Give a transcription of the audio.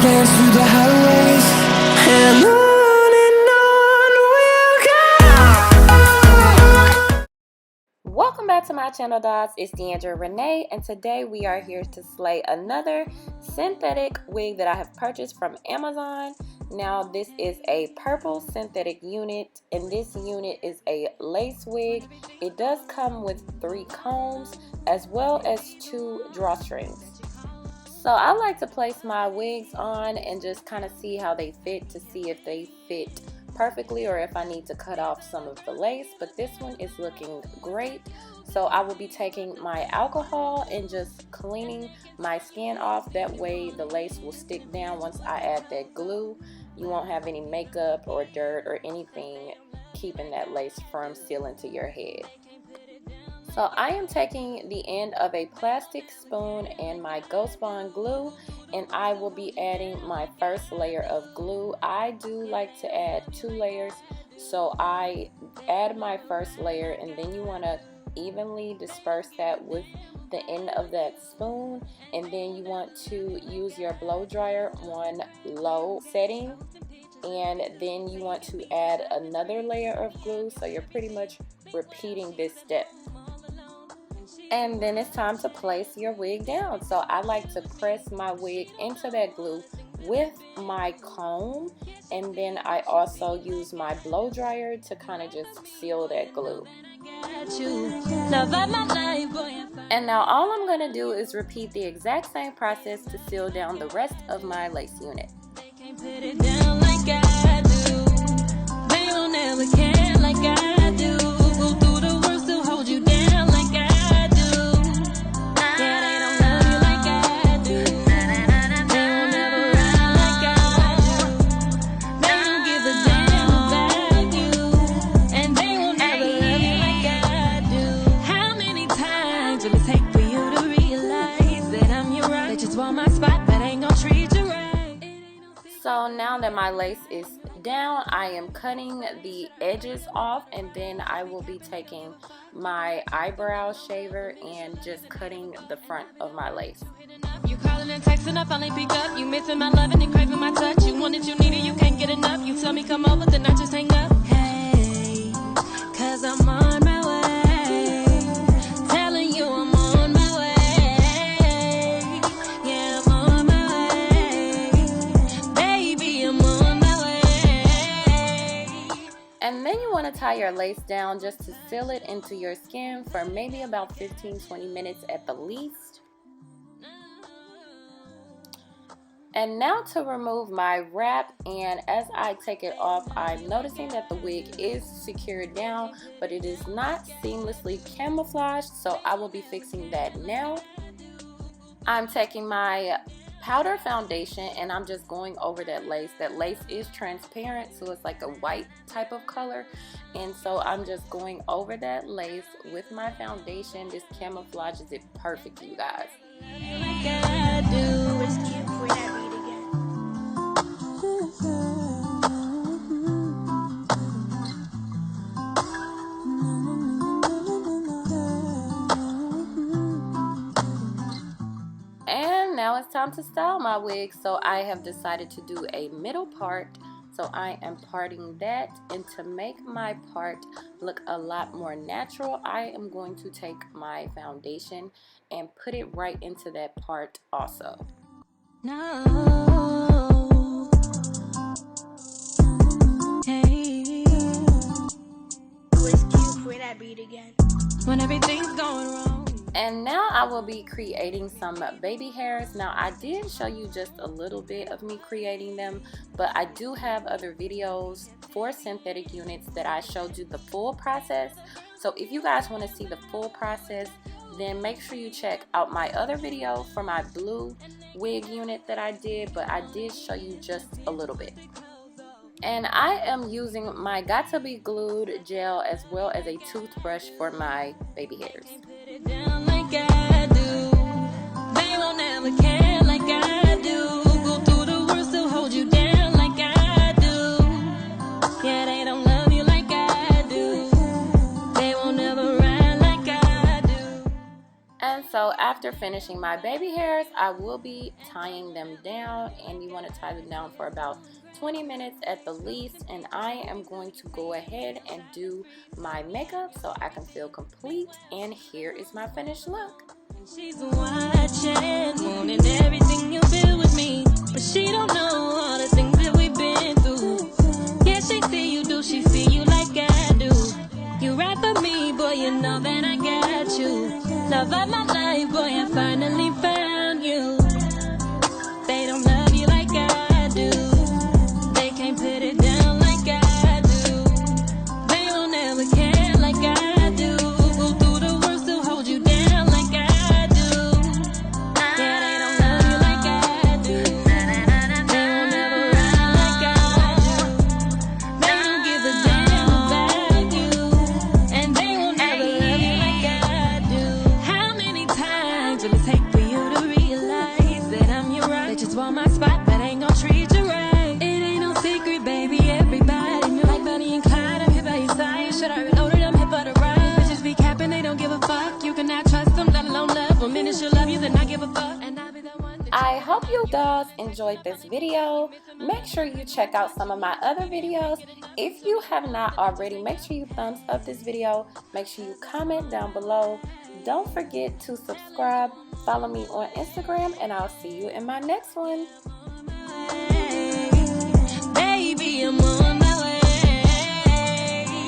dance through the highways, and on we'll go. Welcome back to my channel, dogs. It's Deandra Renee, and today we are here to slay another synthetic wig that I have purchased from Amazon. Now this is a purple synthetic unit, and this unit is a lace wig. It does come with 3 combs as well as 2 drawstrings. So I like to place my wigs on and just kind of see how they fit, to see if they fit perfectly or if I need to cut off some of the lace. But this one is looking great. So I will be taking my alcohol and just cleaning my skin off. That way the lace will stick down once I add that glue. You won't have any makeup or dirt or anything keeping that lace from sealing to your head. So I am taking the end of a plastic spoon and my Ghost Bond glue, and I will be adding my first layer of glue. I do like to add 2 layers, so I add my first layer, and then you want to evenly disperse that with the end of that spoon, and then you want to use your blow dryer on low setting, and then you want to add another layer of glue. So you're pretty much repeating this step. And then it's time to place your wig down. So I like to press my wig into that glue with my comb, and then I also use my blow dryer to kind of just seal that glue. And now all I'm going to do is repeat the exact same process to seal down the rest of my lace unit. So now that my lace is down, I am cutting the edges off, and then I will be taking my eyebrow shaver and just cutting the front of my lace. You calling and texting, I finally pick up. You missing my loving and craving my touch. You want it, you need it, you can't get enough. You tell me come over, then I just hang up. Hey, 'cause I'm on my way. Telling you I'm on my way. Yeah, I'm on my way. Baby, I'm on my way. And then you want to tie your lace down just to seal it into your skin for maybe about 15-20 minutes at the least. And now to remove my wrap, and as I take it off, I'm noticing that the wig is secured down, but it is not seamlessly camouflaged, so I will be fixing that now. I'm taking my powder foundation and I'm just going over that lace. That lace is transparent, so it's like a white type of color, and so I'm just going over that lace with my foundation. This camouflages it perfect, you guys. And now it's time to style my wig. So I have decided to do a middle part. So I am parting that, and to make my part look a lot more natural, I am going to take my foundation and put it right into that part also. No. Hey. Always cute for that beat again. When everything's going wrong. And now I will be creating some baby hairs. Now I did show you just a little bit of me creating them, but I do have other videos for synthetic units that I showed you the full process. So if you guys want to see the full process, then make sure you check out my other video for my blue wig unit that I did, but I did show you just a little bit. And I am using my Got to Be Glued gel as well as a toothbrush for my baby hairs. And so after finishing finishing my baby hairs, I will be tying them down, and you want to tie them down for about 20 minutes at the least. And I am going to go ahead and do my makeup so I can feel complete, and here is my finished look. She's watching, wanting everything you feel with me, but she don't know all the things that we've been through. Yeah, she see you do, she feel you like I do. You right for me, boy, you know that I got you. Love of my life, boy, I finally found you. They don't love you like I do. They can't put it down like I do. They don't ever care like I do. Go through the worst to hold you down like I do. Yeah, they don't love you like I do. They won't ever ride like I do. They don't give a damn about you. And they won't ever love you like I do. How many times will it take for you to realize that I'm your right? They just want my spot, but ain't gon' treat you right. It ain't no secret, baby, everybody knew. Like Bonnie and Clyde, I'm here by your side. Should I reload it? I'm here for the ride. Bitches be capping, they don't give a fuck. You cannot trust them, let alone love. 1 minute she'll love you, then I give a fuck. And I'll be the one that I hope you guys enjoyed this video. Make sure you check out some of my other videos. If you have not already, make sure you thumbs up this video. Make sure you comment down below. Don't forget to subscribe. Follow me on Instagram, and I'll see you in my next one.